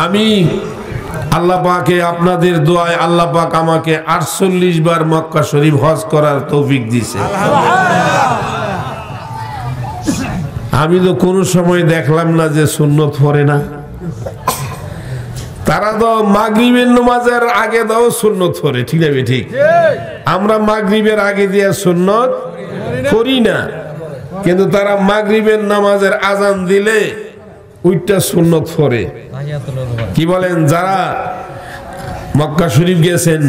আমি আল্লাহ পাকে আপনাদের দোয়ায় আল্লাহ পাক আমাকে 48 বার মক্কা শরীফ হজ করার তৌফিক দিয়েছে। আমি তো কোনো সময় দেখলাম না যে সুন্নত পড়ে না। তারা তো মাগরিবের নামাজের আগে দাও সুন্নত পড়ে, ঠিক না? ঠিক। আমরা মাগরিবের আগে দিয়ে সুন্নত করি না, কিন্তু তারা মাগরিবের নামাজের আজান দিলে ওইটা সুন্নত পড়ে। কি বলেন? যারা মক্কা শরীফ গেছেন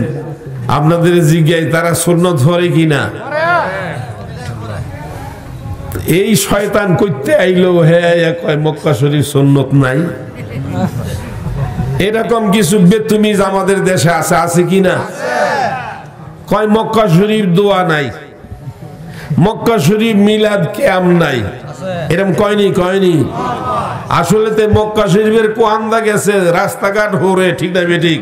আপনাদের জিজ্ঞাসা তারা সুন্নত পড়ে কিনা? এই শয়তান কইতে আইলো হ্যাঁ কয় মক্কা শরীফ সুন্নত নাই। এরকম কিছু বেতুমিজ আমাদের দেশে আছে, আছে কিনা? কয় মক্কা শরীফ দোয়া নাই, মক্কা শরীফ মিলাদ কিয়াম নাই, এরকম কয়নি? কয়নি। আসলে তে মক্কা শরীফের কোয়ান্দা গেছে রাস্তাঘাট হরে, ঠিক না? ঠিক।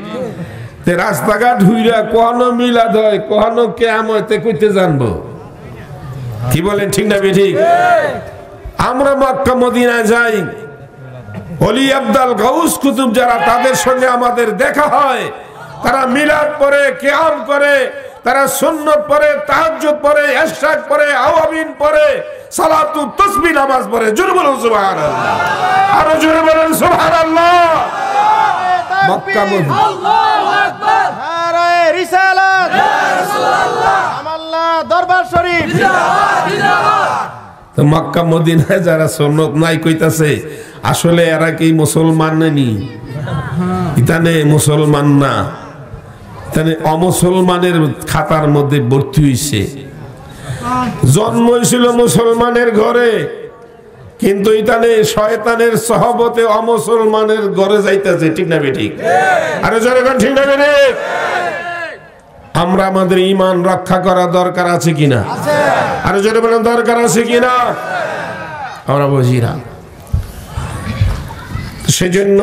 তে রাস্তাঘাট হইরা কখনো মিলাদ হয় কখনো কিয়াম হয়, তে কইতে জানবো? কি বলেন? ঠিক না? ঠিক। আমরা মক্কা মদিনায় যাই, ওলি আব্দাল গাউস কুতুব যারা, তাদের সঙ্গে আমাদের দেখা হয়। তারা মিলাদ পড়ে, কিয়াম করে, তারা সুন্নত পড়ে, তাহাজ্জুদ পড়ে, ইশরাক পড়ে, আওয়াবিন পড়ে, সালাতু তাসবিহ নামাজ পড়ে। জোরে বলুন সুবহানাল্লাহ, আরো জোরে বলুন সুবহানাল্লাহ। মক্কা মদিনা, আল্লাহু আকবার, নারে রিসালাত, ইয়া রাসূলুল্লাহ, আমাল্লাহ দরবার শরীফ, জিন্দাবাদ জিন্দাবাদ। তো মক্কা মদিনায় যারা সুন্নত নাই কইতাছে, আসলে এরা কি মুসলমান নেই? ইতানে মুসলমান না, ইতানে অমুসলমানের খাতার মধ্যে ভর্তি হইছে। জন্ম হয়েছিল মুসলমানের ঘরে, কিন্তু ইতানে শয়তানের সহবতে অমুসলমানের ঘরে যাইতেছে, ঠিক না? ঠিক। আরে জোরে বলেন ঠিক না? ঠিক। আমরা আমাদের ঈমান রক্ষা করা দরকার আছে কিনা? আরে জোরে বলেন দরকার আছে কিনা? আমরা বুঝি না। সেজন্য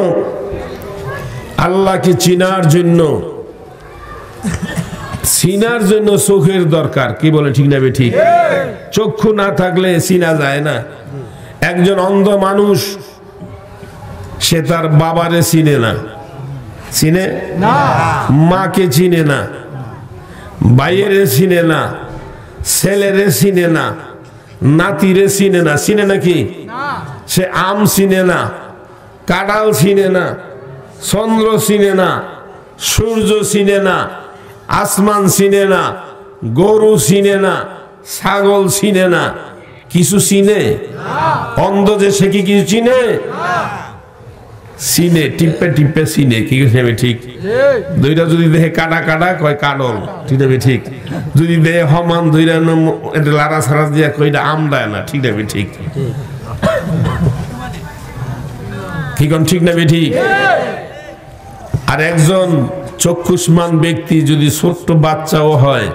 আল্লাহকে চিনার জন্য চোখের দরকার। কি বলে? ঠিক না? ঠিক। চক্ষু না থাকলে চিনা যায় না। একজন অন্ধ মানুষ সে তার বাবারে চিনে না, চিনে না, মাকে চিনে না, ভাইয়েরে চিনে না, ছেলেরে চিনে না, নাতিরে চিনে না। চিনে নাকি? সে আম চিনে না, কাঁঠাল চিনে না, চন্দ্র চিনে না, সূর্য চিনে না, আসমান চিনে না, গরু চিনে না, ছাগল চিনে না। কিছু চিনে? অন্ধ যে সে কি কিছু চিনে? চিনে, টিপে টিপে চিনে। কি ঠিক? দুইটা যদি দেখে কাটা কাটা কয় কাডল, ঠিক না? ঠিক। যদি দেখে হমান দুইটা লাড়া ছাড়া দিয়ে কইটা আম দেয় না, ঠিক না? ঠিক। ঠিক না? ঠিক। আর একজন চক্ষুষ্মান ব্যক্তি যদি ছোট্ট বাচ্চাও হয়,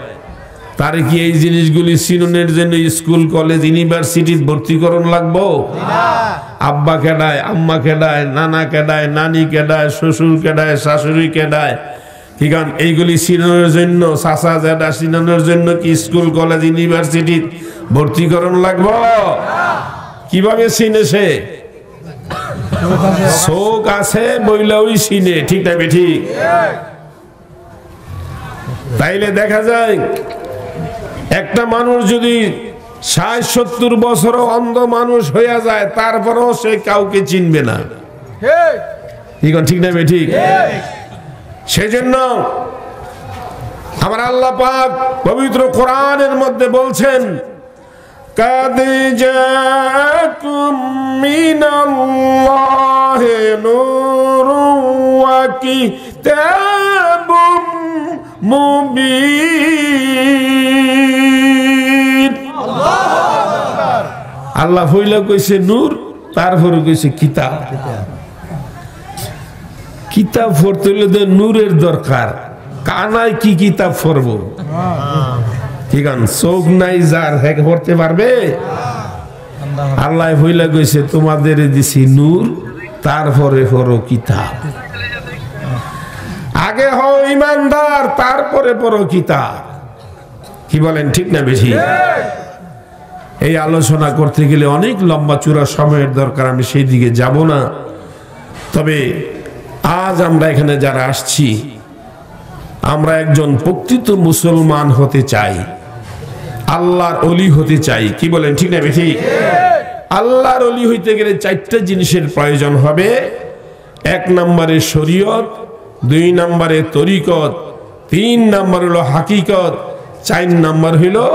তারে কি এই জিনিসগুলি চিননের জন্য স্কুল কলেজ ইউনিভার্সিটি ভর্তিকরণ লাগবো? আব্বা কেডায়, আম্মা কেডায়, নানা কেডায়, নানি কেডায়, শ্বশুর কেডায়, শাশুড়ি কেডায়, ঠিক আছে? এইগুলি চিননের জন্য, চাচা জেঠা চিননের জন্য কি স্কুল কলেজ ইউনিভার্সিটি ভর্তিকরণ লাগবো? কিভাবে চিনে সে? চোখ আছে বইলেও চিনে, ঠিক না? ঠিক। তাইলে দেখা যায় একটা মানুষ যদি ৬০-৭০ বছরও অন্ধ মানুষ হইয়া যায়, তারপরেও সে কাউকে চিনবে না, ঠিক না? ঠিক। সেজন্য আমার আল্লাহ পাক পবিত্র কোরআনের মধ্যে বলছেন, قد جاءكم من الله نور وكتاب মুবিন। আল্লাহ হইলা কইছে নূর, তারপরে কইছে কিতাব। কিতাব পড়তে হলে নূরের দরকার। কানায় কি কিতাব পড়বো? ঠিক আছে, চোখ নাই যার হ্যাঁ পড়তে পারবে? আল্লাহ হইলা কইছে তোমাদের দিছি নূর, তারপরে পড়ো কিতাব। আগে হও ইমানদার, তারপরে পড়ো কিতাব। কি বলেন? ঠিক না? বেশি এই আলোচনা করতে গেলে অনেক লম্বা চূড়া সময়ের দরকার, আমি সেই দিকে যাব না। তবে আজ আমরা এখানে যারা আসছি, আমরা একজন প্রকৃত মুসলমান হতে চাই, আল্লাহর ওলি হতে চাই। কি বলেন, ঠিক না ঠিক? আল্লাহর ওলি হইতে গেলে চারটা জিনিসের প্রয়োজন হবে। 1 নম্বরে শরীয়ত, 2 নম্বরে তরিকত, 3 নম্বর হলো হাকিকত, 4 নম্বর হলো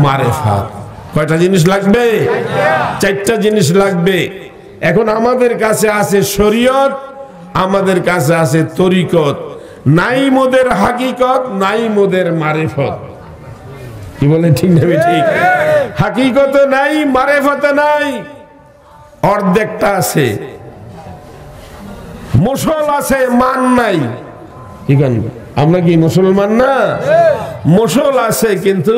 মারেফাত। কয়টা জিনিস লাগবে? 4টা জিনিস লাগবে। এখন আমাদের কাছে আছে শরীয়ত, আমাদের কাছে আছে তরিকত, নাই মোদের হাকিকত, নাই মোদের মারেফত। কি বলেন, ঠিক না ঠিক? হাকিকত নাই, মারেফত নাই, অর্ধেকটা আছে। মুসল আছে, মান নাই। ঠিক আছে, আমরা কি মুসলমান না? মুসল আছে কিন্তু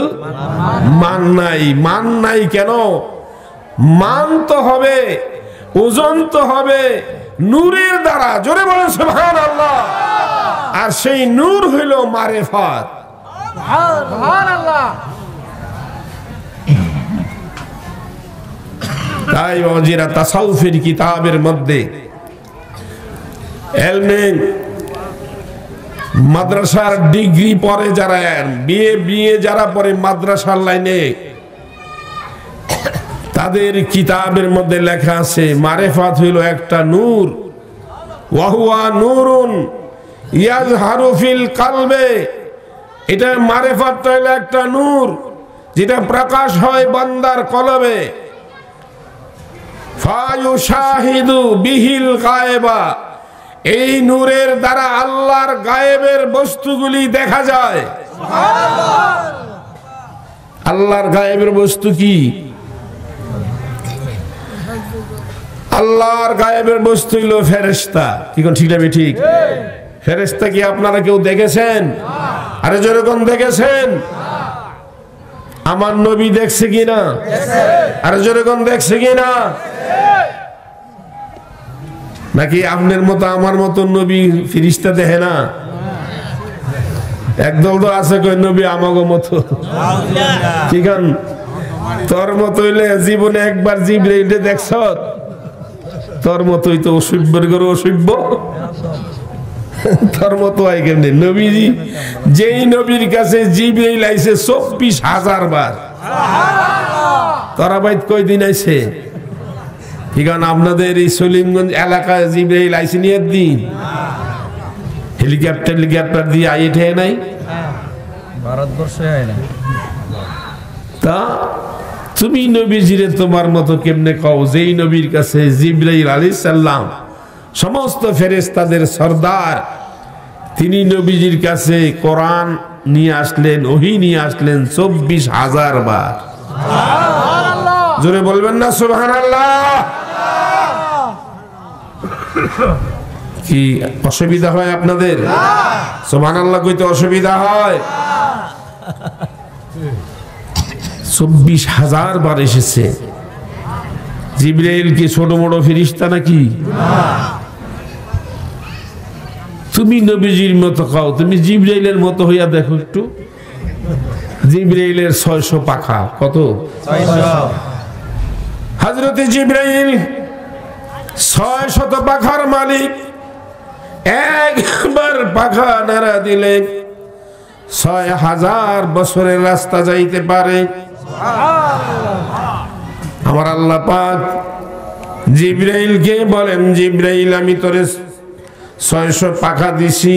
মান নাই। মান নাই কেন? মান তো হবে, ওজন তো হবে নূরের দ্বারা। জোরে বলেন সুবহানাল্লাহ। আর সেই নূর হইল মারেফাত। সুবহানাল্লাহ। তাই ওয়াজিরা তাসাউফের কিতাবের মধ্যে এলমে মাদ্রাসার ডিগ্রি পড়ে যারা, বিয়ে যারা পড়ে মাদ্রাসার লাইনে, তাদের কিতাবের মধ্যে লেখা আছে মারেফাত হইল একটা নূর। ওয়াহুয়া নূরুন ইয়াজহারু ফিল কলবে। এটা মারেফাত হইল একটা নূর যেটা প্রকাশ হয় বান্দার কলবে। ফায়ুশাহিদু বিহিল গায়েবা। এই নূরের দ্বারা আল্লাহর গায়েবের বস্তুগুলি দেখা যায়। আল্লাহর গায়েবের বস্তু কি? আল্লাহর গায়েবের বস্তু হলো ফেরেশতা। কি কোন ঠিক না ঠিক? ফেরেশতা কি আপনারা কেউ দেখেছেন? আরে যেরকম দেখেছেন? আমার নবী দেখছে কিনা? আরে যেরকম দেখছে কিনা? নাকি আপনার মতো আমার মতো নবী ফেরেশতা দেখে না? একদল তো আছে কই নবী আমাগো মতো। কি গান? তোর মতো হইলে জীবনে একবার জিবরাইল দেখছ? তোর মতোই তো অসভ্যের ঘরে অসভ্য। তোর মতো হয় কেমনে? নবীজি, যেই নবীর কাছে জিবরাইল আইছে 24,000 বার, তোরা বাইত কয়দিন আইছে? এখন আপনাদের এই সলিমগঞ্জ এলাকায় জিবরাইল আইছে নিয়ে দিন হেলিকপ্টার দিয়ে আইঠে নাই, ভারতবর্ষে হয় না। তা তুমি নবীজিরে তোমার মতো কেমনে কও? যেই নবীর কাছে জিবরাইল আলাইহিস সালাম সমস্ত ফেরেশতাদের সরদার, তিনি নবীজির কাছে কোরআন নিয়ে আসলেন, ওহী নিয়ে আসলেন 24,000 বার। জোরে বলবেন না সুবহানাল্লাহ? কি অসুবিধা হয় আপনাদের? সুবহানাল্লাহ কইতে অসুবিধা হয়? 24,000 বার এসেছে। জিবরাইল কি ছোট বড় ফেরেশতা নাকি? তুমি নবীজির মতো খাও, তুমি জিবরাইলের মতো হইয়া দেখো একটু। জিবরাইলের 600 পাখা। কত? 600। হযরত জিবরাইল 600 পাখার মালিক। একবার পাখা নাড়া দিলে 6,000 বছরের রাস্তা যাইতে পারে। আমার আল্লাহ পাক জিবরাইলকে বলেন, জিবরাইল আমি তোরে 600 পাখা দিছি,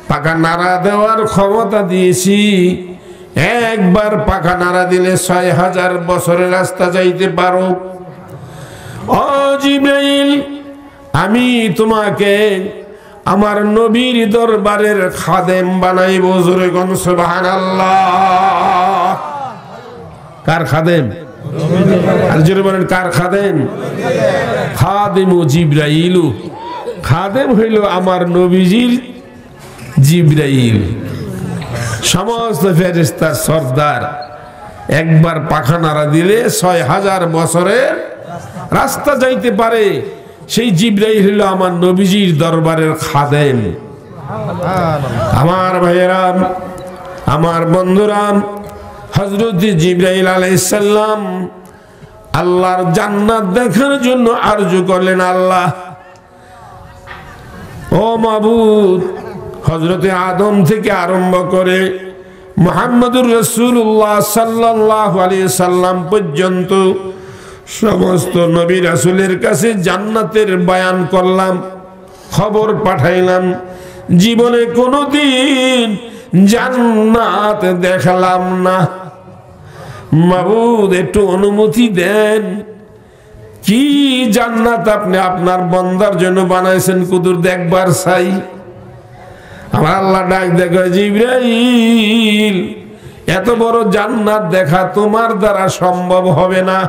পাখা নাড়া দেওয়ার ক্ষমতা দিয়েছি। একবার পাখা নাড়া দিলে 6,000 বছরের রাস্তা যাইতে পারো। ও জিবরাইল, আমি তোমাকে আমার নবীর দরবারের খাদেম বানাইব। জোরে কোন সুবহানাল্লাহ। কার খাদেম? আর জোরে বলেন কার খাদেম? খাদেমু জিবরাইলু। খাদেম হইল আমার নবীজির জিবরাইল। সমস্ত ফেরেশতার সরদার। একবার পাখা নাড়া দিলে 6,000 বছরের রাস্তা যাইতে পারে। সেই জিবরাইল হইল আমার নবীজির দরবারের খাদেম। আমার ভাইয়েরা, আমার বন্ধুরা, হযরত জিবরাইল আলাইহিস সালাম আল্লাহর জান্নাত দেখার জন্য আরজু করলেন, আল্লাহ ও মাবুদ, হযরতে আদম থেকে আরম্ভ করে মুহাম্মদুর রাসূলুল্লাহ সাল্লাল্লাহু আলাইহি সাল্লাম পর্যন্ত সমস্ত নবী রাসূলের কাছে জান্নাতের বয়ান করলাম, খবর পাঠাইলাম, জীবনে কোনোদিন জান্নাত দেখলাম না। মাবুদ, একটু অনুমতি দেন, কি জান্নাত আপনি আপনার বান্দার জন্য বানাইছেন, কুদুর দেখবার চাই। আমার আল্লাহ ডাক দেখো, জিবরাইল, এত বড় জান্নাত দেখা তোমার দ্বারা সম্ভব হবে না।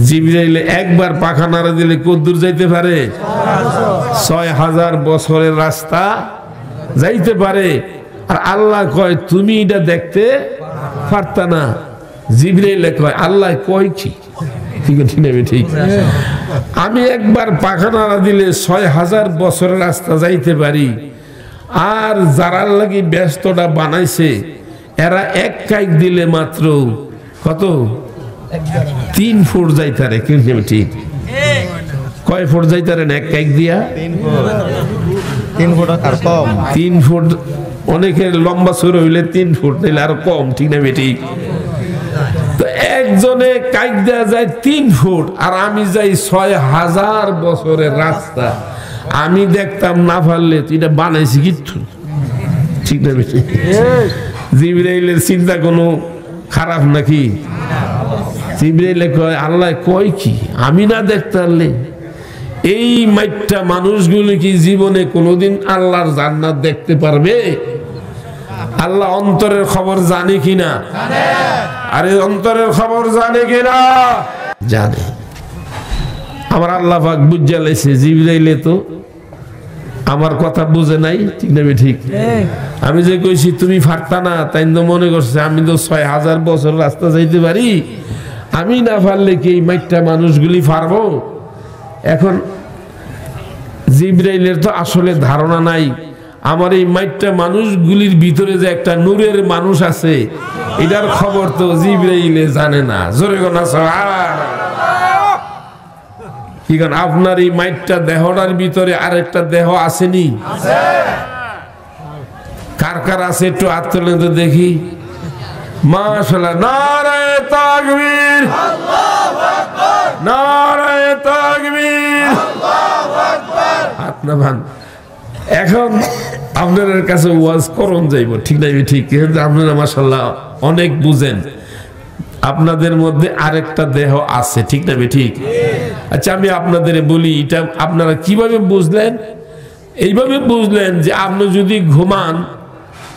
জিবরাইল একবার পাখা নাড়া দিলে কদ্দুর যাইতে পারে? 6000 বছরের রাস্তা যাইতে পারে। আর আল্লাহ কয় তুমি এটা দেখতে পারতা না। জিবরাইল কয় আল্লাহ কয় কি? ঠিক আছে, ঠিক। আমি একবার পাখা নাড়া দিলে 6000 বছরের রাস্তা যাইতে পারি, আর যারা লাগি ব্যস্তটা বানাইছে এরা এক কাইক দিলে মাত্র কত? 3 ফুট যাইতারে। ঠিক কয় ফুট যাইতারেন এক কাইক দিয়া? 3 ফুট আর কম। 3 ফুট, অনেকের লম্বা সর হইলে 3 ফুট, নিলে আর কম। ঠিক না বেটি? তো একজনে কাইক দেয়া যায় 3 ফুট, আর আমি যাই 6000 বছরের রাস্তা। আমি দেখতাম না পারলে তুই এটা বানাইছি কিচ্ছু। ঠিক না বেটি? জিবরাইলের চিন্তা কোনো খারাপ নাকি? জিবরাইল কয় আল্লাহ কয় কি? আমি না দেখতে পারলে এই মাইটটা মানুষগুলো কি জীবনে কোনোদিন আল্লাহর জান্নাত দেখতে পারবে? আল্লাহ অন্তরের খবর জানে কিনা? আরে অন্তরের খবর জানে কিনা? জানে। আমার আল্লাহ পাক বুঝা লাইছে, জিবরাইলে তো আমার কথা বুঝে নাই। ঠিক না? ঠিক। আমি যে কইছি তুমি পারতা না, তাই তো মনে করছে আমি তো 6000 বছর রাস্তা যাইতে পারি, আমি না পারলে কি এই মাইটটা মানুষগুলি পারবো? এখন জিবরাইলের তো আসলে ধারণা নাই আমার এই মাইটটা মানুষগুলির ভিতরে যে একটা নূরের মানুষ আছে, এটার খবর তো জিবরাইলে জানে না। জোরে গোনা সুবহানাল্লাহ। কি কারণ আপনার এই মাইটটা দেহটার ভিতরে আরেকটা দেহ আসেনি? কার কার আছে একটু হাত তোলেন তো দেখি। মাশাআল্লাহ, নারায়ে তাকবীর, আল্লাহু আকবার, নারায়ে তাকবীর, আল্লাহু আকবার। হাত না ভান। এখন আপনাদের কাছে ওয়াজ করন যাইব, ঠিক না? ঠিক। আপনারা মাশাআল্লাহ অনেক বুঝেন, আপনাদের মধ্যে আরেকটা দেহ আছে, ঠিক না? ঠিক। আচ্ছা, আমি আপনাদের বলি, এটা আপনারা কিভাবে বুঝলেন? এইভাবে বুঝলেন যে আপনি যদি ঘুমান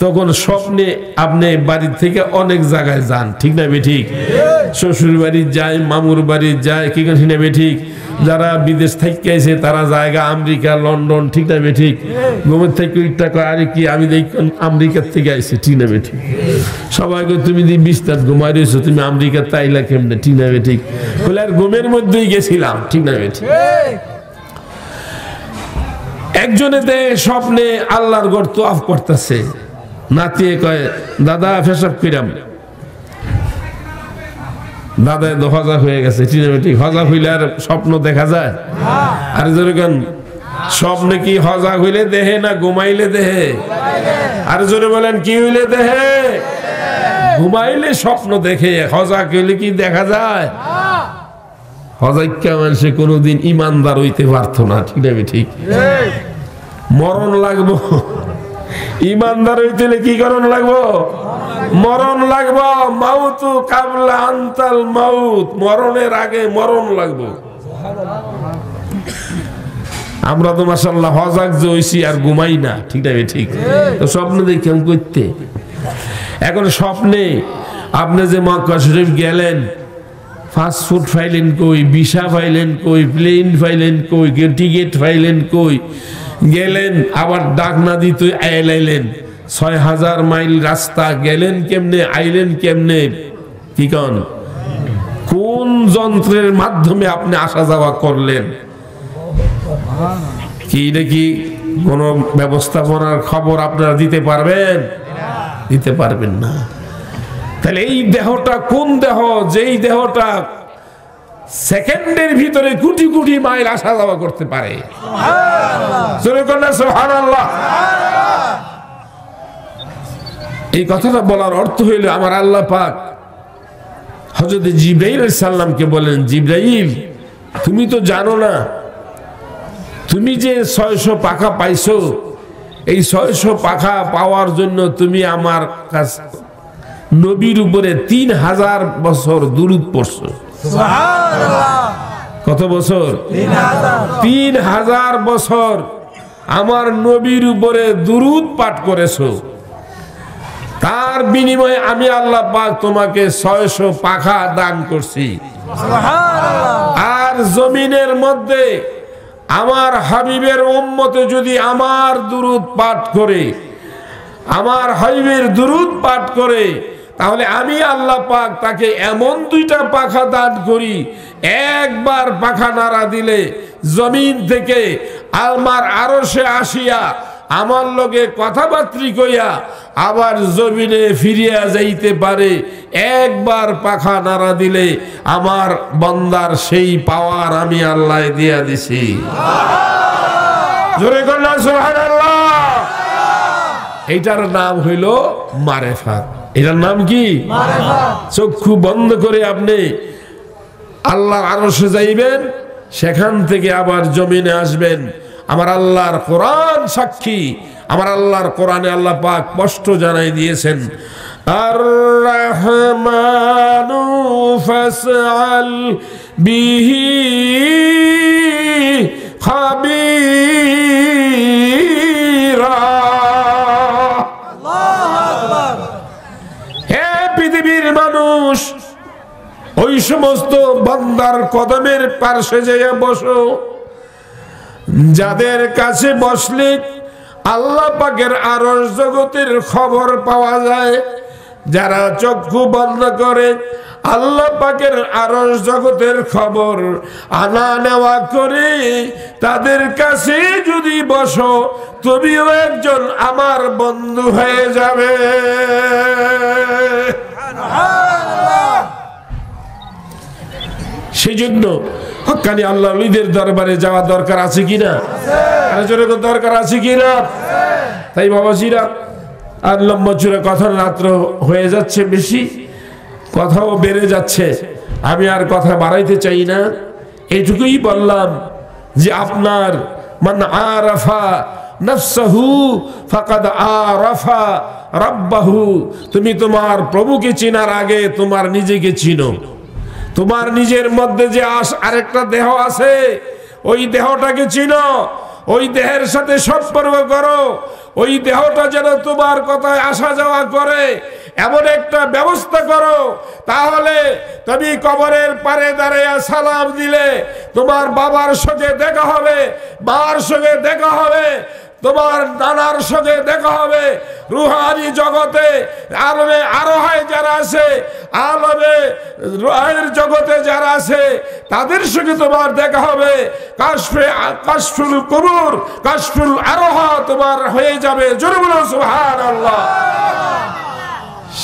তখন স্বপ্নে আপনি বাড়ির থেকে অনেক জায়গায় যান, ঠিক না? ঠিক। শ্বশুর বাড়ি যায়, মামুর বাড়ি যায়, কি না? ঠিক। যারা বিদেশ থেকে এসে তারা জায়গা আমেরিকা, লন্ডন, ঠিক না? ঠিক। ঘুমের থেকে আরে কি আমি আমেরিকার থেকে আইসি, ঠিক না? ঠিক। সবাইকে তুমি বিস্তার ঘুমাই রয়েছো, তুমি আমেরিকার তাইলা কেমনে, ঠিক না? ঠিক। বলে আর ঘুমের মধ্যেই গেছিলাম, ঠিক না? ঠিক। একজনে স্বপ্নে আল্লাহর ঘর তোয়াফ করতেছে, নাতিয়ে কয় দাদা পেশাব কিরাম। দাদা তো হজা হয়ে গেছে, ঠিক। হজা হইলে আর স্বপ্ন দেখা যায়? আর যেরকম স্বপ্নে কি হজা হইলে দেহে না ঘুমাইলে দেহে? আর জোরে বলেন, কি হইলে দেহে? ঘুমাইলে স্বপ্ন দেখে, হজা হইলে কি দেখা যায়? হজাইকা মানুষে কোনোদিন ইমানদার হইতে পারতো না, ঠিক না? ঠিক। মরণ লাগবো, ইমানদার হইতে কি করণ লাগবো? মরণ লাগবো। মাউতু কাবলা আনতাল মাউত, মরণের আগে মরণ লাগবো। আমরা তো মাশাআল্লাহ হজাক যে হইছি আর ঘুমাই না, ঠিক না? ঠিক। তো স্বপ্ন দেখি আমি করতে, এখন স্বপ্নে আপনি যে মক্কা শরীফ গেলেন, ফাস্টফুড ফাইলেন কই, ভিসা ফাইলেন কই, প্লেন ফাইলেন কই, টিকিট ফাইলেন কই, গেলেন আবার ডাক না দিতে আইলেন, 6000 মাইল রাস্তা গেলেন কেমনে, আইলেন কেমনে, কি কন? কোন যন্ত্রের মাধ্যমে আপনি আসা যাওয়া করলেন? কি নাকি কোন ব্যবস্থাপনার খবর আপনারা দিতে পারবেন? দিতে পারবেন না। তাহলে এই দেহটা কোন দেহ? যেই দেহটা সেকেন্ডের ভিতরে কোটি কোটি মাইল আসা যাওয়া করতে পারে। সুবহানাল্লাহ। এই কথাটা বলার অর্থ হইল আমার আল্লাহ পাক হযরত জিবরাইল আলাইহিস সালামকে বলেন, জিবরাইল তুমি তো জানো না, তুমি যে 600 পাখা পাইছো, এই 600 পাখা পাওয়ার জন্য তুমি আমার কাছে নবীর উপরে 3000 বছর দুরূদ পড়ছো। সুবহানাল্লাহ। কত বছর? 3000 বছর আমার নবীর উপরে দুরূদ পাঠ করেছো। তার বিনিময়ে আমি আল্লাহ পাক তোমাকে 600 পাখা দান করছি। সুবহানাল্লাহ। আর জমিনের মধ্যে আমার হাবিবের উম্মতে যদি আমার দুরূদ পাঠ করে, আমার হাবিবের দুরূদ পাঠ করে, তাহলে আমি আল্লাহ পাক তাকে এমন 2টা পাখা দান করি, একবার পাখা নাড়া দিলে জমিন থেকে আমার আরশে আসিয়া আমার লগে কথাবার্তা কইয়া আবার জমিনে ফিরিয়া যাইতে পারে। একবার পাখা নাড়া দিলে আমার বান্দার সেই পাওয়ার আমি আল্লাহ দিয়া দিছি। জোরে কন্যা সুবহানাল্লাহ। এইটার নাম হইল মারেফাত। এটার নাম কি? মারেফাত। চক্ষু বন্ধ করে আপনি আল্লাহর আরশে যাইবেন, সেখান থেকে আবার জমিনে আসবেন। আমার আল্লাহর কোরআন সাক্ষী, আমার আল্লাহর কোরআনে আল্লাহ পাক স্পষ্ট জানাই দিয়েছেন, আর রহমানু ফাসআল বিহি খাবীরা। আল্লাহু আকবার। হে পৃথিবীর মানুষ, ওই সমস্ত বান্দার কদমের পাশে যেয়ে বসো যাদের কাছে বসলে আল্লাহ পাকের আরশ জগতের খবর পাওয়া যায়। যারা চক্ষু বন্ধ করে আল্লাহ পাকের আরশ জগতের খবর আনা নেওয়া করে, তাদের কাছে যদি বসো তুমিও একজন আমার বন্ধু হয়ে যাবে। সেই জন্য হক্কানি আল্লাহ ওলিদের দরবারে যাওয়া দরকার আছে কিনা? দরকার আছে কিনা? তাই বাবাজিরা, আর লম্বা চূড়া কথা রাত্র হয়ে যাচ্ছে, বেশি কথাও বেড়ে যাচ্ছে, আমি আর কথা বাড়াইতে চাই না। এটুকুই বললাম যে আপনার মান আরাফা নাফসাহু ফাকাদ আরাফা রাব্বাহু। তুমি তোমার প্রভুকে চেনার আগে তোমার নিজেকে চিনো। তোমার নিজের মধ্যে যে আরেকটা দেহ আছে, ওই দেহটাকে চিনো, ওই দেহের সাথে সম্পর্ক করো, ওই দেহটা যেন তোমার কথায় আসা যাওয়া করে এমন একটা ব্যবস্থা করো। তাহলে তুমি কবরের পারে দাঁড়িয়ে সালাম দিলে তোমার বাবার সঙ্গে দেখা হবে, মার সঙ্গে দেখা হবে, তোমার নানার সঙ্গে দেখা হবে। রুহানি জগতে আলমে আরোহায় যারা আছে, আলমে রুহানির জগতে যারা আছে, তাদের সঙ্গে তোমার দেখা হবে। কাশফুল কুবুর, কাশফুল আরোহা তোমার হয়ে যাবে। জোরে বলো সুবহানাল্লাহ।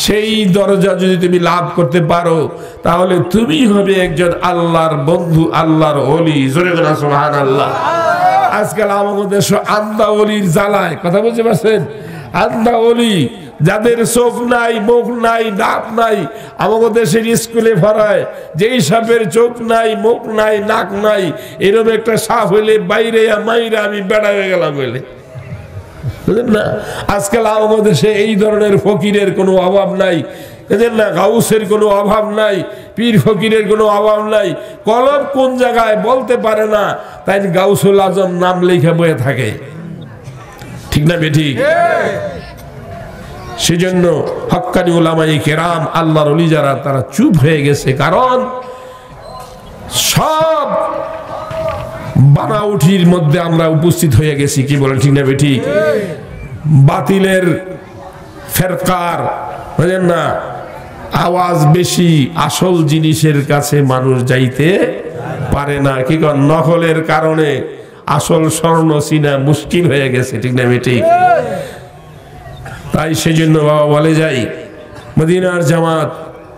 সেই দরজা যদি তুমি লাভ করতে পারো, তাহলে তুমি হবে একজন আল্লাহর বন্ধু, আল্লাহর ওলি। জোরে বলো সুবহানাল্লাহ। আজকাল আমাদের দেশ আন্দা ওলির জ্বালায়, কথা বলতে পারছেন? আন্দা ওলি, যাদের চোখ নাই, মুখ নাই, নাক নাই, আমাদের দেশের স্কুলে ভরায় যেই সাপের চোখ নাই, মুখ নাই, নাক নাই, এরকম একটা সাপ হইলে বাইরে মাইরা আমি বেড়া হয়ে গেলাম বলে, বুঝলেন না? আজকাল আমাদের দেশে এই ধরনের ফকিরের কোনো অভাব নাই, এদের না গাউসের কোনো অভাব নাই, পীর ফকিরের কোনো অভাব নাই। কলম কোন জায়গায় বলতে পারে না, তাই গাউসুল আজম নাম লেখা বয়ে থাকে, ঠিক না বেঠিক? সেজন্য হক্কানি উলামায়ে কেরাম, আল্লাহর ওলি যারা, তারা চুপ হয়ে গেছে, কারণ সব বানাউঠির মধ্যে আমরা উপস্থিত হয়ে গেছি। কি বলেন, ঠিক না বেঠিক? বাতিলের ফেরকার, বুঝলেন না, আওয়াজ বেশি, আসল জিনিসের কাছে মানুষ যাইতে পারে না। কি কর, নকলের কারণে আসল স্বর্ণ চিনা মুশকিল হয়ে গেছে, ঠিক না বেঠিক? তাই সেজন্য বাবা বলে যাই, মদিনার জামাত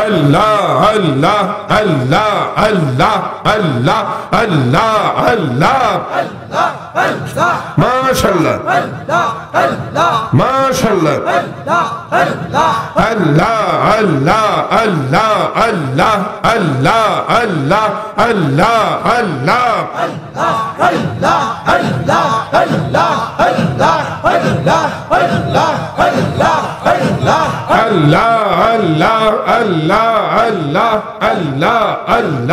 আল্লাহ আল্লাহ আল্লাহ আল্লাহ আল্লাহ আল্লাহ আল্লাহ মাশাআল্লাহ মাশাআল্লাহ আল্লাহ আল্লাহ আল্লাহ আল্লাহ আল্লাহ আল্লাহ আল্লাহ আল্লাহ আল্লাহ আল্লাহ আল্লাহ আল্লাহ আল্লাহ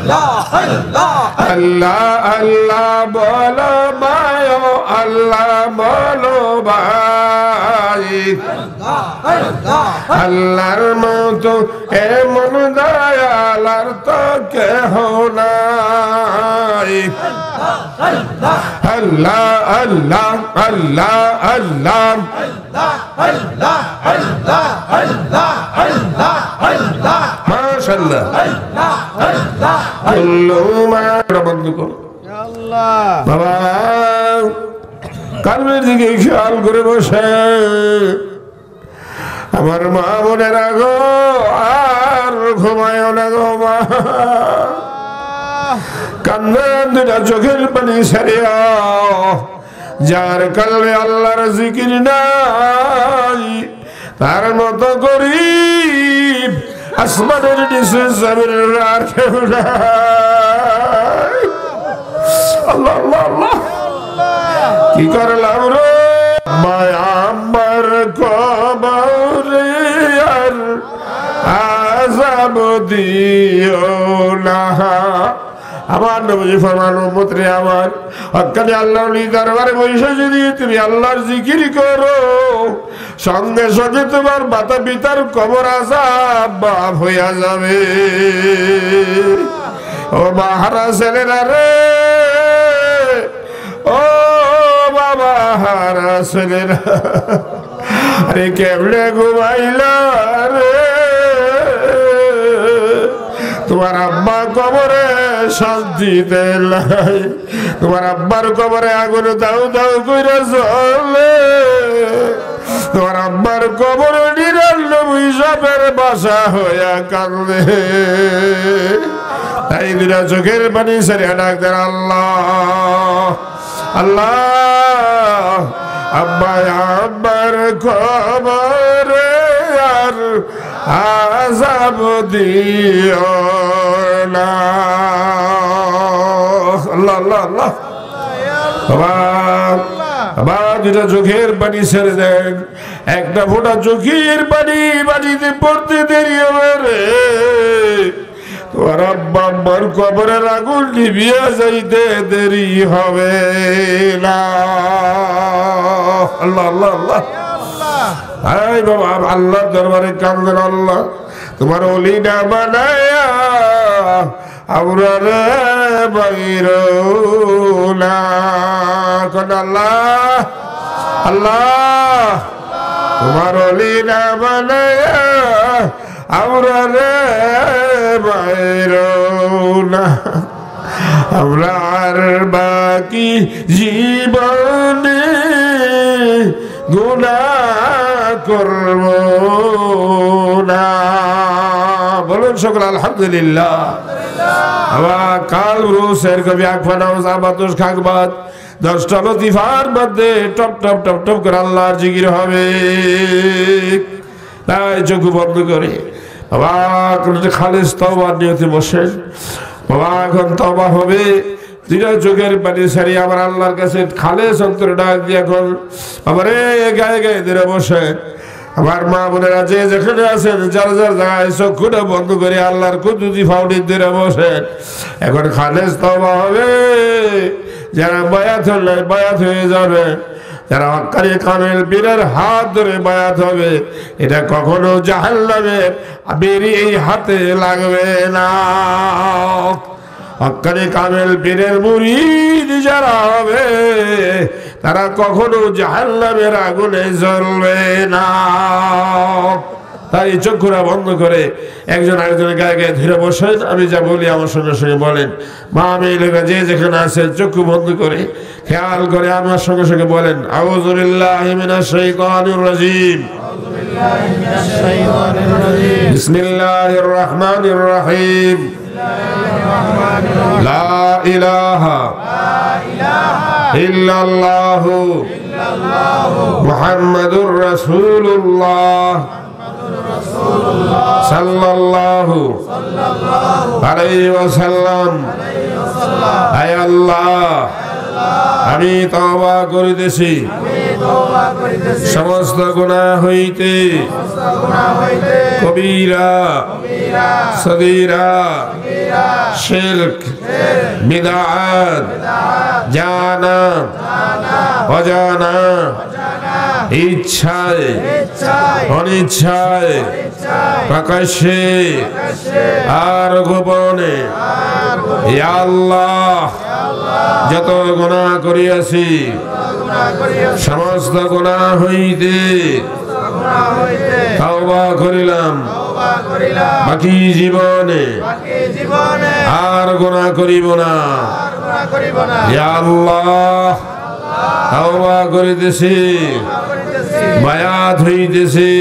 আল্লাহ আল্লাহ আল্লাহ বলো ভাই আল্লাহ বলো ভাই আল্লাহর মতো এমন দয়াল আর তো কেহ নাই আল্লাহ আল্লাহ আল্লাহ আল্লাহ মাশাআল্লাহ বন্ধ করো বাবা কালবের দিকে খেয়াল করে বসে আমার মা বোনেরা গো আর ঘুমায় না গো মা কান্নার দুটা চোখের পানি সারিয়া যার কালবে আল্লাহর জিকির নাই তার মতো গরিব আসমানের নিচে জমিনের আর কেউ নাই আল্লাহ আল্লাহ আল্লাহ কি করলাম রে মায়া আমার কবরে আর আযাব দিও না আমার নবী ফরমান উম্মত রে আমার হক্কানি আল্লাহর দরবারে বসে যদি তুমি আল্লাহর জিকির করো সঙ্গে সঙ্গে তোমার মাতা পিতার কবর আযাব মাফ হইয়া যাবে ও মাহারা ছেলেরা রে ও বাবা হারা ছেলেরা আরে কেমনে ঘুমাইলা রে তোমার আব্বা কবরে শান্তি দেয় তোমার আব্বার কবরে আগুন দাউ দাউ কইরা জ্বলে তোমার আব্বার কবরে ৯৯ সাপের বাসা হইয়া কাঁদে তাই দুটা চোখের পানি ছেড়ে ডাক দেন আল্লাহ আল্লাহ আব্বা আব্বার কবরে আর আযাব দিও না আল্লাহ আল্লাহ আল্লাহ বাবা দুটা চোখের পানি ছেড়ে দেন একটা ফোঁটা চোখের পানি পানিতে পড়তে দেরি হবে রে তোমার আব্বা আম্মার কবরের আগুন নিভিয়া যাইতে দেরি হবে না আল্লাহ আল্লাহ আল্লাহ আয় বাবা আল্লাহর দরবারে কান্দেন আল্লাহ তোমার ওলি না বানায়া আমরা রে বাইরো না কোন আল্লাহ আল্লাহ তোমার ওলি না বানায়া আমরা রে বাইরো না আমরা আর বাকি জীবনে গুনাহ করব না বলুন সকল আলহামদুলিল্লাহ আবার কাল রোসের কবি আকফানাও জাবাতুস খাকবাত 10টা লতিফার মধ্যে টপ টপ টপ টপ করে আল্লাহর জিকির হবে তাই চোখ বন্ধ করে বাবা খালেস তওবার নিয়তে বসেন বাবা এখন তওবা হবে দুইটা চোখের পানি সারি আমার আল্লাহর কাছে খালেস অন্তরে ডাক দিয়ে এখন আমারে গায়ে গায়ে ধরে বসে আমার মা বোনেরা যে যেখানে আছেন যার যার জায়গায় চোখটা বন্ধ করে আল্লাহর কুদরতি ফাউন্ডেশন ধরে বসে এখন খালেস তওবা হবে যারা বায়াত হলে বায়াত হয়ে যাবে যারা হক্কানি কামেল পীরের হাত ধরে বায়াত হবে এটা কখনো জাহান্নামের বেরিয়ে হাতে লাগবে না হক্কানি কামেল পীরের মুরিদ যারা হবে তারা কখনো জাহান্নামের আগুনে জ্বলবে না তাই চক্ষুরা বন্ধ করে একজন আরেকজনের গায়ে গায়ে ধরে বসেন। আমি যা বলি আমার সঙ্গে সঙ্গে বলেন। মা মেয়ে লোকেরা যে যেখানে আছে চক্ষু বন্ধ করে খেয়াল করে আমার সঙ্গে সঙ্গে বলেন, আউযু বিল্লাহি মিনাশ শাইতানির রাজিম, বিসমিল্লাহির রহমানির রহিম, লা ইলাহা ইল্লাল্লাহু মুহাম্মাদুর রাসূলুল্লাহ সাল্লাল্লাহু আলাইহি ওয়াসাল্লাম। আয় আল্লাহ, আমি তওবা করিতেছি সমস্ত গুনাহ হইতে, কবিরা সগীরা, শিরক, বিদআত, জানা অজানা, ইচ্ছায় অনিচ্ছায়, প্রকাশ্যে আর গোপনে, ইয়া আল্লাহ যত গুনাহ করিয়াছি সমস্ত গুনাহ হইতে তওবা করিলাম, বাকি জীবনে আর গুনাহ করিব না। ইয়া আল্লাহ তওবা করিতেছি, বায়াত হইতেছি,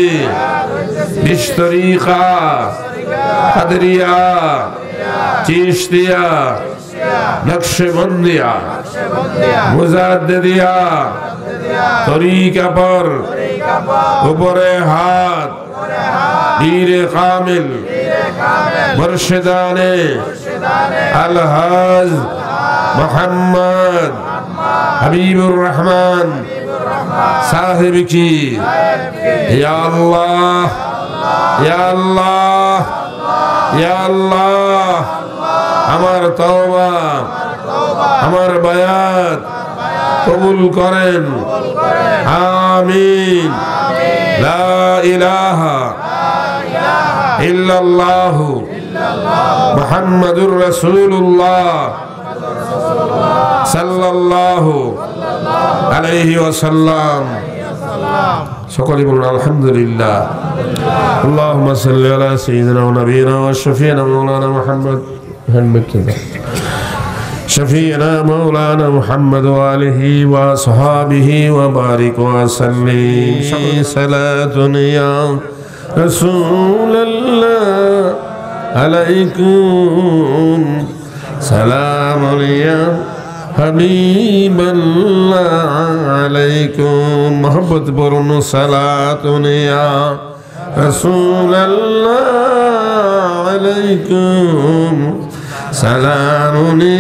বিশতরিকা, কাদরিয়া, চিশতিয়া, নকশবন্দিয়া, মুজাদ্দিদিয়া, তরিকা পর উপরে হাত, পীরে কামিল, মুর্শিদানে আলহাজ মুহাম্মদ হাবিবুর রহমান সাহেব কি। ইয়া আল্লাহ, ইয়া আল্লাহ, ইয়া আল্লাহ আমার তওবা, আমার বায়াত কবুল করেন, আমিন। লা ইলাহা ইল্লাল্লাহু মুহাম্মাদুর রাসূলুল্লাহ সাল্লাল্লাহু আলাইহি ওয়াসাল্লাম। সকলে বলুন আলহামদুলিল্লাহ। আল্লাহুম্মা সাল্লি আলা সাইয়্যিদিনা ওয়া নাবিয়িনা ওয়া শাফিঈনা মাওলানা মুহাম্মদ شفيعنا مولانا محمد وآله وصحابه وبارك وسلم. صلاة يا رسول الله عليكم، سلام يا حبيب الله عليكم. محبت برن صلاة يا رسول الله عليكم، سلام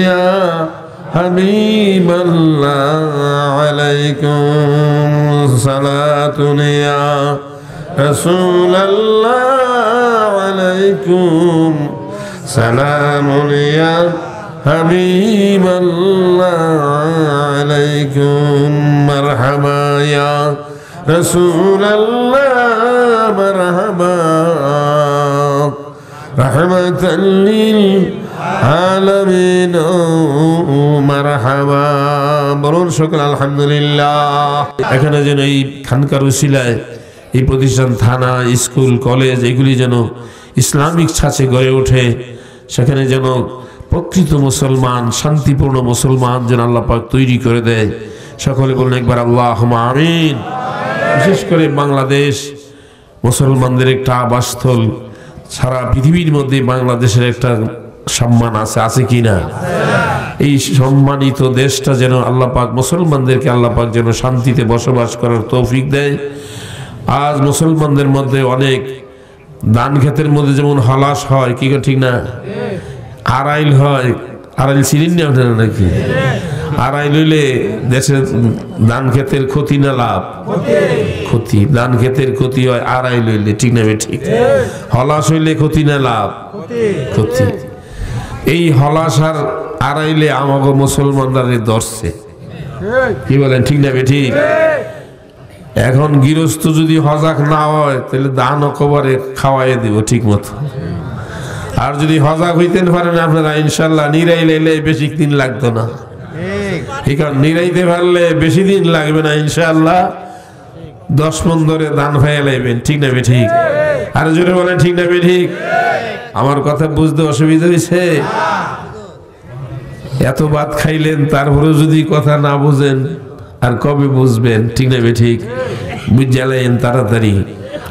يا حبيب الله عليكم، صلاة يا رسول الله عليكم، سلام يا حبيب الله عليكم. مرحبا يا رسول الله، مرحبا رحمة للعالمين، مرحبا বলুন শুকর আলহামদুলিল্লাহ। এখানে যেন এই খানকার উসিলায় এই প্রতিষ্ঠান, থানা, স্কুল, কলেজ এগুলি যেন ইসলামিক ছাঁচে গড়ে ওঠে। সেখানে যেন প্রকৃত মুসলমান, শান্তিপূর্ণ মুসলমান যেন আল্লাহ পাক তৈরি করে দেয়। সকলে বলুন একবার আল্লাহুম্মা আমিন। বিশেষ করে বাংলাদেশ মুসলমানদের একটা আবাসস্থল, সারা পৃথিবীর মধ্যে বাংলাদেশের একটা সম্মান আছে, আছে কি না? এই সম্মানিত দেশটা যেন আল্লাহ পাক মুসলমানদেরকে আল্লাহ পাক যেন শান্তিতে বসবাস করার তৌফিক দেয়। আজ মুসলমানদের মধ্যে অনেক ধান ক্ষেতের মধ্যে যেমন হলাস হয়, কি ঠিক না? আড়াইল হয়, আড়াইল চিনেন না ওঠে নাকি? আড়াইল হইলে দেশের ধান ক্ষেতের ক্ষতি না লাভ? ক্ষতি। ধান ক্ষেতের ক্ষতি হয় আড়াইল হইলে, ঠিক না? ঠিক। হলাস হইলে ক্ষতি না লাভ? ক্ষতি। এই হলাস আর আড়াইলে আমাকে মুসলমানরা ধরছে, কি বলেন? ঠিক না? ঠিক। এখন গৃহস্থ যদি হজাক না হয় তাহলে ধান কবরে খাওয়াই দিব ঠিক মতো। আর যদি হজাক হইতেন পারেন আপনারা ইনশাল্লাহ, নিরাইলে বেশি দিন লাগতো না। ঠিক আছে, নিরাইতে পারলে বেশি দিন লাগবে না ইনশাল্লাহ। 10 মণ ধরে ধান খাইয়া লাইবেন, ঠিক না বে ঠিক? আর জোরে বলেন ঠিক না বে ঠিক? আমার কথা বুঝতে অসুবিধা হয়েছে? এত ভাত খাইলেন তারপরে যদি কথা না বুঝেন আর কবে বুঝবেন, ঠিক না বে ঠিক? বুঝালেন তাড়াতাড়ি।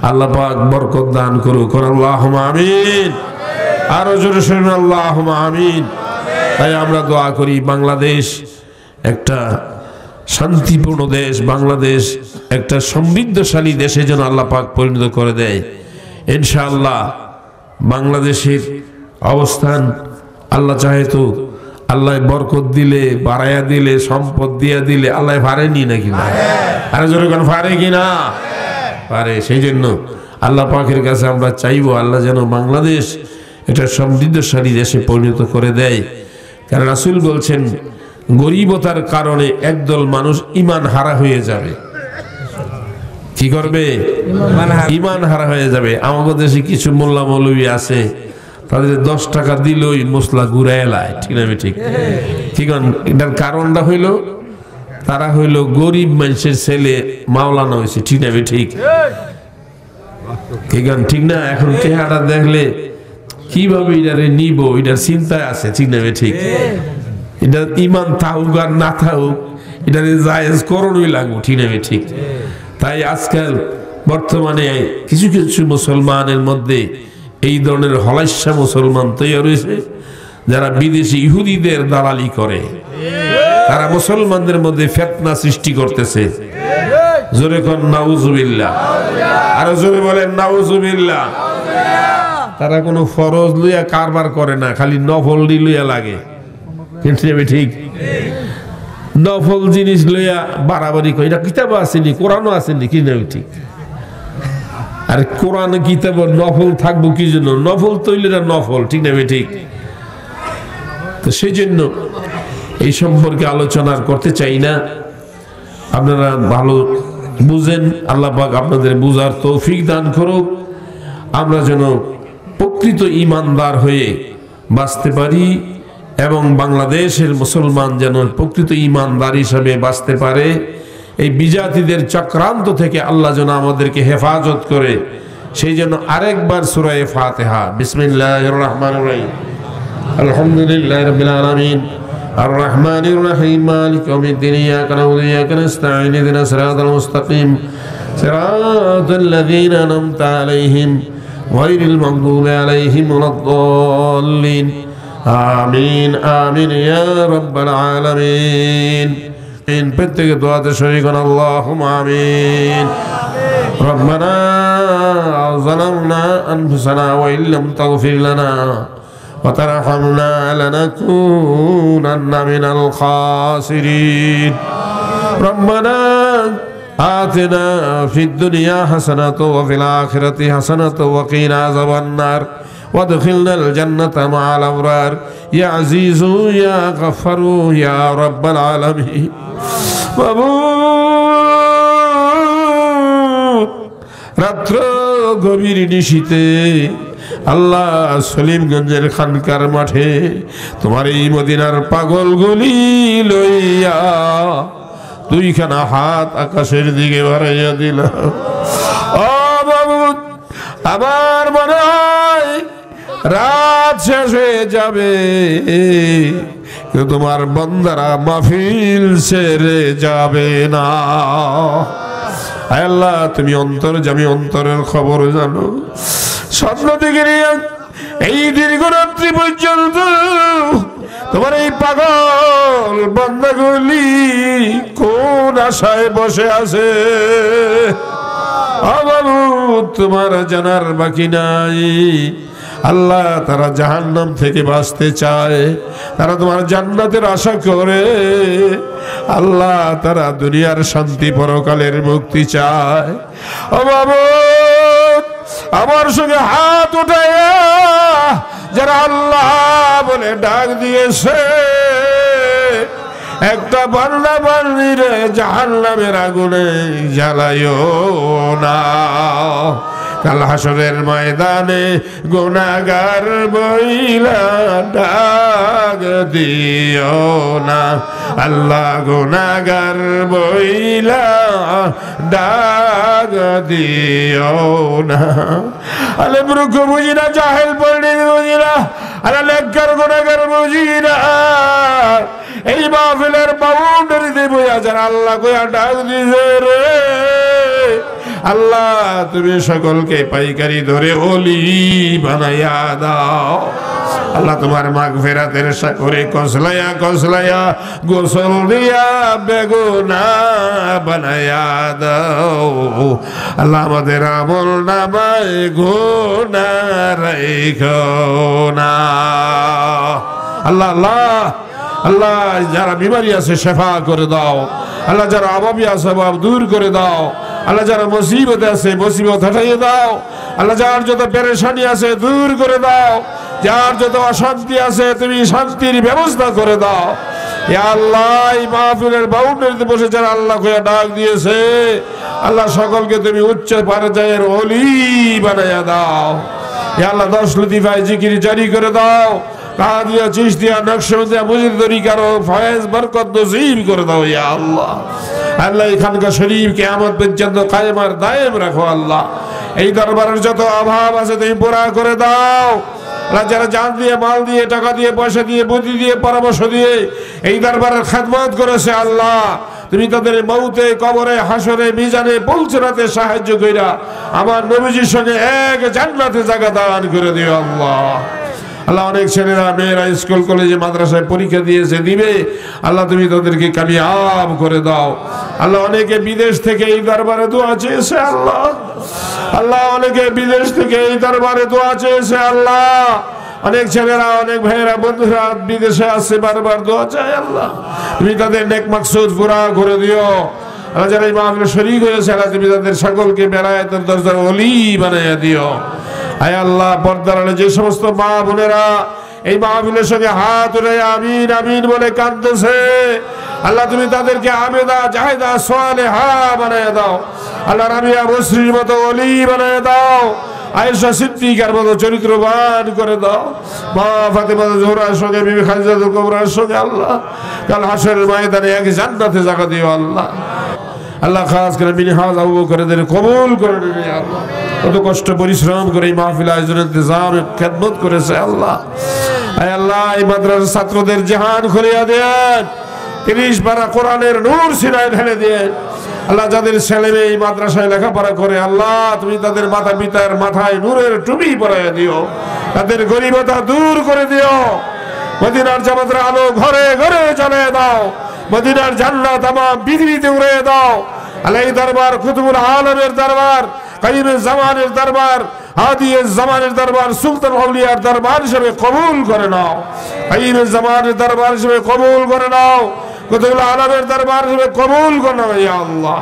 আল্লাহ পাক বরকত দান করুক, আল্লাহুম্মা আমিন। আরো জোরে শুনুন আল্লাহুম্মা আমিন। তাই আমরা দোয়া করি বাংলাদেশ একটা শান্তিপূর্ণ দেশ, বাংলাদেশ একটা সমৃদ্ধশালী দেশে যেন আল্লাহ পাক পরিণত করে দেয় ইনশাআল্লাহ। বাংলাদেশের অবস্থান আল্লাহ চাহে তো আল্লাহ বরকত দিলে, বাড়াইয়া দিলে, সম্পদ দিয়া দিলে আল্লাহ পারেনি নাকি না? আরে জোরে কোন পারে কিনা? পারে। সেই জন্য আল্লাহ পাকের কাছে আমরা চাইবো আল্লাহ যেন বাংলাদেশ এটা সমৃদ্ধশালী দেশে পরিণত করে দেয়। কারণ রাসূল বলছেন গরিবতার কারণে একদল মানুষ ঈমান হারা হয়ে যাবে। কি করবে? ঈমান হারা হয়ে যাবে। আমাদের দেশে কিছু মোল্লা মৌলবী আছে, তাদের 10 টাকা দিলই মশলা ঘুরায় এলায়, ঠিক না ঠিক? ঠিক। এটার কারণটা হইল তারা হইল গরিব মানুষের ছেলে মাওলানা হয়েছে, ঠিক না ঠিক? ঠিক না? এখন চেহারা দেখলে কিভাবে এটারে নিব এটার চিন্তায় আছে, ঠিক না ঠিক? এটা ঈমান থাকুক আর না থাকুক এটারে জায়েজ করণই লাগবে, ঠিক না ঠিক? তাই আজকাল বর্তমানে কিছু কিছু মুসলমানের মধ্যে এই ধরনের হলাইসা মুসলমান তৈরি হয়েছে যারা বিদেশি ইহুদিদের দালালি করে, তারা মুসলমানদের মধ্যে ফিতনা সৃষ্টি করতেছে। জোরে কোন নাউজুবিল্লাহ, আর জোরে বলেন নাউজুবিল্লাহ। তারা কোনো ফরজ লইয়া কারবার করে না, খালি নফল লইয়া লাগে, ঠিক? নফল জিনিস লইয়া বাড়াবাড়ি করে। এটা কিতাব আসেনি, কোরআনও আসেনি, কি না ঠিক? আর কোরআন কিতাব নফল থাকবো কি জন্য? নফল তৈলে নফল, ঠিক না ঠিক? তো সেই জন্য এই সম্পর্কে আলোচনা করতে চাই না। আপনারা ভালো বুঝেন, আল্লাহ পাক আপনাদের বুঝার তৌফিক দান করুক। আমরা যেন প্রকৃত ঈমানদার হয়ে বাঁচতে পারি এবং বাংলাদেশের মুসলমান যেন প্রকৃত ঈমানদার হিসাবে বাঁচতে পারে। এই বিজাতিদের চক্রান্ত থেকে আল্লাহ যেন আমাদেরকে হেফাজত করে। সেই জন্য আরেকবার সূরা ফাতিহা, বিসমিল্লাহির রহমানির রহিম, আলহামদুলিল্লাহি রাব্বিল আলামিন, আর রহমানির রহিম, মালিক ইয়াউমিদ্দিন, ইয়াকা না'বুদু ওয়া ইয়াকা নাস্তাঈন, ইহদিনাস সিরাতাল মুস্তাকিম, সিরাতাল লাযীনা আন'আমতা আলাইহিম গায়রিল মাগদুবি আলাইহিম ওয়ালাদ-দাল্লিন। আমিন আমিন ইয়া রাব্বাল আলামিন। প্রত্যেকে দোয়াতে শরীক হন, আল্লাহুম্মা আমিন। রব্বানা যালামনা আনফুসানা ওয়া ইল্লাম তাগফির লানা ওয়া তারহামনা লানাকুনান্না মিনাল খাসিরিন। রব্বানা আতিনা ফিদ দুনিয়া হাসানাতাও ওয়া ফিল আখিরাতি হাসানাতাও ওয়া কিনা আযাবান নার وادخلنا الجنة مع الأبرار يا عزيز يا غفار يا رب العالمين। রাত্র গভীর নিশীতে আল্লাহ সলিমগঞ্জের খানকার মাঠে তোমার এই মদিনার পাগল গলি লইয়া 2খানা হাত আকাশের দিকে বাড়াইয়া দিলাম। ও বাবু, আমার মনে হয় রাত শেষ হয়ে যাবে, তোমার বান্দারা মাহফিল ছেড়ে যাবে না। আল্লাহ তুমি অন্তর্যামী, অন্তরের খবর জানো। স্বপ্ন থেকে নিয়ে এই দীর্ঘ রাত্রি পর্যন্ত তোমার এই পাগল বান্দাগুলি কোন আশায় বসে আছে তোমার জানার বাকি নাই। আল্লাহ তারা জাহান্নাম থেকে বাঁচতে চায়, তারা তোমার জান্নাতের আশা করে। আল্লাহ তারা দুনিয়ার শান্তি, পরকালের মুক্তি চায়। ও বাবা, আমার সঙ্গে হাত উঠাইয়া যারা আল্লাহ বলে ডাক দিয়েছে, একটা বান্দা বান্দিরে জাহান্নামের আগুনে জ্বালাইও না। কাল হাসরের ময়দানে গুনাহগার বইলা ডাক দিও না আল্লাহ গুনাহগার বইলা ডাক দিও না আলে মূর্খ বুঝি না জাহেল পণ্ডিত বুঝি না আলে নেককার গুনাহগার বুঝি না এই মাহফিলের বাউন্ডারিতে বইয়া যারা আল্লাহ কইয়া ডাক দিছে রে আল্লাহ তুমি সকলকে পাইকারি ধরে ওলি বানাইয়া দাও আল্লাহ তোমার মাগফিরাতের সাগরে কসলাইয়া কসলাইয়া গোসল দিয়া বেগুনাহ বানাইয়া দাও আল্লাহ আমাদের আমল নামায় গুনাহ রাখো না আল্লাহ আল্লাহ আল্লাহ যারা বিমারি আছে শেফা করে দাও আল্লাহ যারা অভাবী আছে অভাব দূর করে দাও আল্লাহ যারা মুসিবতে আছে মুসিবত হটাইয়ে দাও আল্লাহ যার যত পেরেশানি আছে দূর করে দাও যার যত অশান্তি আছে তুমি শান্তির ব্যবস্থা করে দাও ইয়া আল্লাহ এই মাহফিলের বাউন্ডারিতে বসে যারা আল্লাহ কইয়া ডাক দিয়েছে আল্লাহ সকলকে তুমি উচ্চ পর্যায়ের ওলি বানাইয়া দাও ইয়া আল্লাহ 10 লতিফায়ে জিকির জারি করে দাও কাদিয়া চিশতিয়া নকশবন্দিয়া মুজিদ তরিকার ফয়েজ বরকত নসিব করে দাও ইয়া আল্লাহ আল্লাহ এখানকার শরীফ কিয়ামত পর্যন্ত কায়েম আর দায়েম রাখো আল্লাহ এই দরবারের যত অভাব আছে তুমি পুরা করে দাও আল্লাহ যারা জান দিয়ে মাল দিয়ে টাকা দিয়ে পয়সা দিয়ে বুদ্ধি দিয়ে পরামর্শ দিয়ে এই দরবারের খেদমত করেছে আল্লাহ তুমি তাদের মউতে কবরে হাসরে মিজানে পৌঁছাতে সাহায্য কইরা আমার নবীজির সঙ্গে এক জান্নাতে জায়গা দান করে দিও আল্লাহ আল্লাহ অনেক ছেলেরা মেয়েরা স্কুল কলেজে মাদ্রাসায় পরীক্ষা দিয়েছে দিবে আল্লাহ তুমি তাদেরকে কামিয়াব করে দাও আল্লাহ অনেকে বিদেশ থেকে এই দরবারে দোয়া চেয়েছে আল্লাহ আল্লাহ অনেকে বিদেশ থেকে এই দরবারে দোয়া চেয়েছে আল্লাহ অনেক ছেলেরা অনেক ভাইয়েরা বন্ধুরা বিদেশে আসছে বারবার দোয়া চায় আল্লাহ তুমি তাদের নেক মাকসুদ পুরা করে দিও আল্লাহ যারা এই মাহফিলে শরীক হয়েছে আল্লাহ তুমি তাদের সকলকে বেলায়েতের দরজার ওলি বানাইয়া দিও আয় আল্লাহ পর্দার আড়ালে যে সমস্ত মা বোনেরা এই মাহফিলের সঙ্গে হাত উঠে আমিন আমিন বলে কাঁদতেছে আল্লাহ তুমি তাদেরকে আবেদা জাহেদা সালেহা বানাইয়া দাও আল্লাহ রাবিয়া বসরির মতো ওলি বানাইয়া দাও আয়েশা সিদ্দিকার মতো চরিত্রবান করে দাও মা ফাতেমা জোহরার সঙ্গে বিবি খাদিজাতুল কুবরার সঙ্গে আল্লাহ কাল হাসরের ময়দানে এক জান্নাতে জায়গা দিও আল্লাহ আল্লাহ খাস করে মিনহাজ আবু বকরদের কবুল করে নিন ইয়া আল্লাহ কত কষ্ট পরিশ্রম করে এই মাহফিল আয়োজনের ইন্তজাম খেদমত করেছে আল্লাহ আয় আল্লাহ এই মাদ্রাসার ছাত্রদের জাহান খুলিয়া দেন 30 পারা কোরআনের নূর সিনায় ঢেলে দেন আল্লাহ যাদের ছেলে মেয়ে এই মাদ্রাসায় লেখাপড়া করে আল্লাহ তুমি তাদের মাতা পিতার মাথায় নূরের টুপি পরাইয়া দিও তাদের গরিবতা দূর করে দিও মদিনার জামাতের আলো ঘরে ঘরে জ্বালিয়ে দাও মদিনার জান্নাত তামাম পৃথিবীতে উড়িয়ে দাও আল্লাহ এই দরবার কুতুবুল আলমের দরবার কাইয়ুমুজ জামানের দরবার হাদিয়ের জামানের দরবার সুলতান আউলিয়ার দরবার হিসেবে কবুল করে নাও কাইয়ুমুজ জামানের দরবার হিসেবে কবুল করে নাও কুতুবুল আলমের দরবার হিসেবে কবুল করে নাও ইয়া আল্লাহ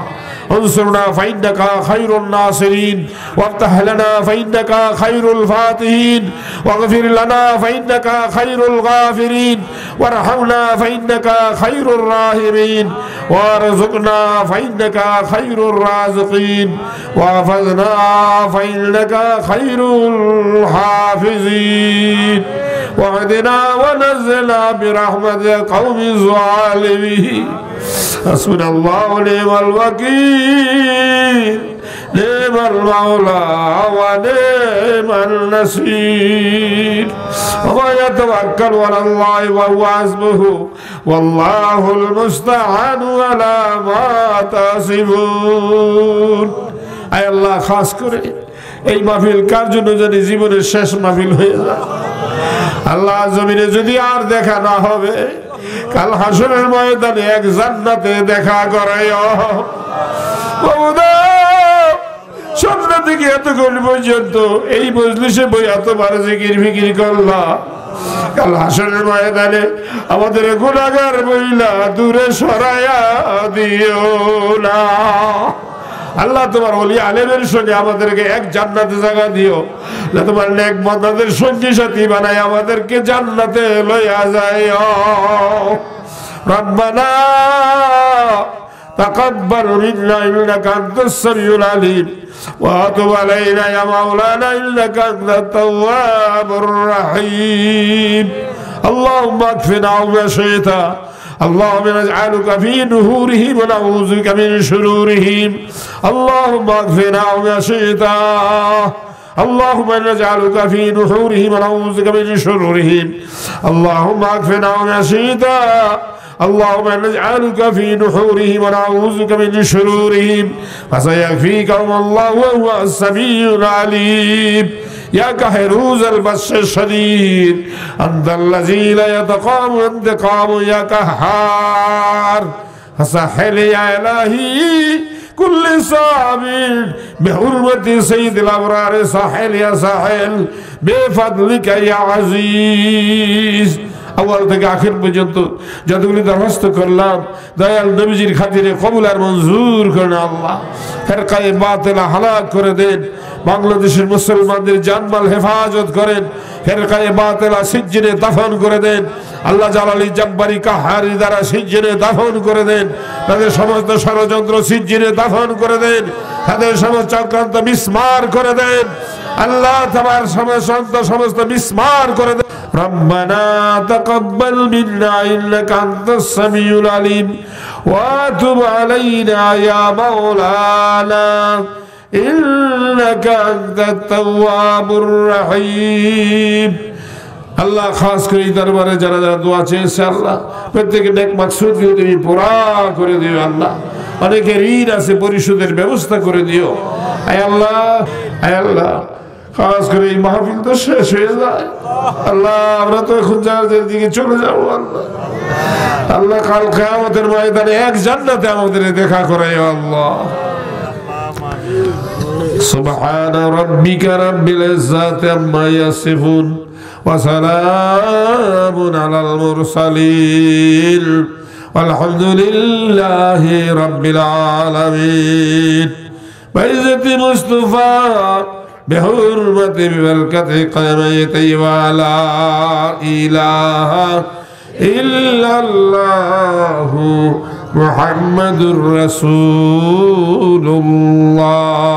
انصرنا فإنك خير الناصرين وافتح لنا فإنك خير الفاتحين واغفر لنا فإنك خير الغافرين وارحمنا فإنك خير الراحمين وارزقنا فإنك خير الرازقين واحفظنا فإنك خير الحافظين واهدنا ونزلنا برحمتك قوم الظالمين حسبنا الله ونعم الوكيل نعم المولى ونعم النصير وما يتوكل على الله وهو حسبه والله المستعان على ما تصفون আয় আল্লাহ খাস করে এই মাহফিল কার জন্য জানি জীবনের শেষ মাহফিল হয়ে যায় আল্লাহ জমিনে যদি আর দেখা না হবে কাল হাসরের ময়দানে এক জান্নাতে দেখা করাইও বাবুদা সন্ধ্যা থেকে এতক্ষণ পর্যন্ত এই মজলিসে বই এতবার জিকির ফিকির করলা কাল হাসরের ময়দানে আমাদের গুনাহগার মহিলা দূরে সরাইয়া দিও না আল্লাহ তোমার ওলি আলেমের সঙ্গে আমাদেরকে এক জান্নাতে জায়গা দিও না তোমার নেক বান্দাদের সঙ্গী সাথী বানাই আমাদেরকে জান্নাতে লইয়া যাইও রব্বানা تقبل منا إنك أنت السميع العليم وتب علينا يا مولانا إنك أنت التواب الرحيم اللهم اكفنا وما شئت اللهم نجعلك في نحورهم ونعوذ بك من شرورهم اللهم اكفنا وما شئت اللهم نجعلك في نحورهم ونعوذ بك من شرورهم اللهم اكفنا وما شئت اللهم نجعلك في نحورهم ونعوذ بك من شرورهم فسيكفيكهم الله وهو السميع العليم يا كهروز البش الشديد أنت الذي لا يتقام انتقام يا قهار فسهل يا إلهي كل صابر بحرمة سيد الأبرار سهل يا سهل بفضلك يا عزيز আউয়াল থেকে আখির পর্যন্ত যতগুলি দরখাস্ত করলাম দয়াল নবীজির খাতিরে কবুল আর মঞ্জুর করেন আল্লাহ ফিরকায়ে বাতিল হালাক করে দেন বাংলাদেশের মুসলমানদের জানমাল হেফাজত করেন ফিরকায়ে বাতিল সিজ্জিনে দাফন করে দেন আল্লাহ জালালি জব্বারি কাহারি দ্বারা সিজ্জিনে দাফন করে দেন তাদের সমস্ত ষড়যন্ত্র সিজ্জিনে দাফন করে দেন তাদের সমস্ত চক্রান্ত মিসমার করে দেন আল্লাহ তোমার সমস্ত মিসমার করে দেন ربنا تقبل منا إنك أنت السميع العليم وتب علينا يا مولانا إنك أنت التواب الرحيم আল্লাহ খাস করে দরবারে যারা যারা দোয়া চেয়েছে আল্লাহ প্রত্যেকের নেক মাকসুদ তুমি পুরা করে দিও আল্লাহ অনেকে ঋণ আছে পরিশোধের ব্যবস্থা করে দিও আয় আল্লাহ খাস করে এই মাহফিল তো শেষ হয়ে যায় আল্লাহ আমরা তো এখন জান্নাতের দিকে চলে যাবো আল্লাহ আল্লাহ কাল কিয়ামতের ময়দানে এক জান্নাতে আমাদের দেখা করায় আল্লাহ সুবহান রাব্বিকা রাব্বিল ইজ্জাতি আম্মা ইয়াসিফুন ওয়া সালামুন আলাল মুরসালিন walhamdulillahi rabbil alamin বাইজতি মুস্তাফা بحرمة بركة قدميتي ولا إله إلا الله محمد رسول الله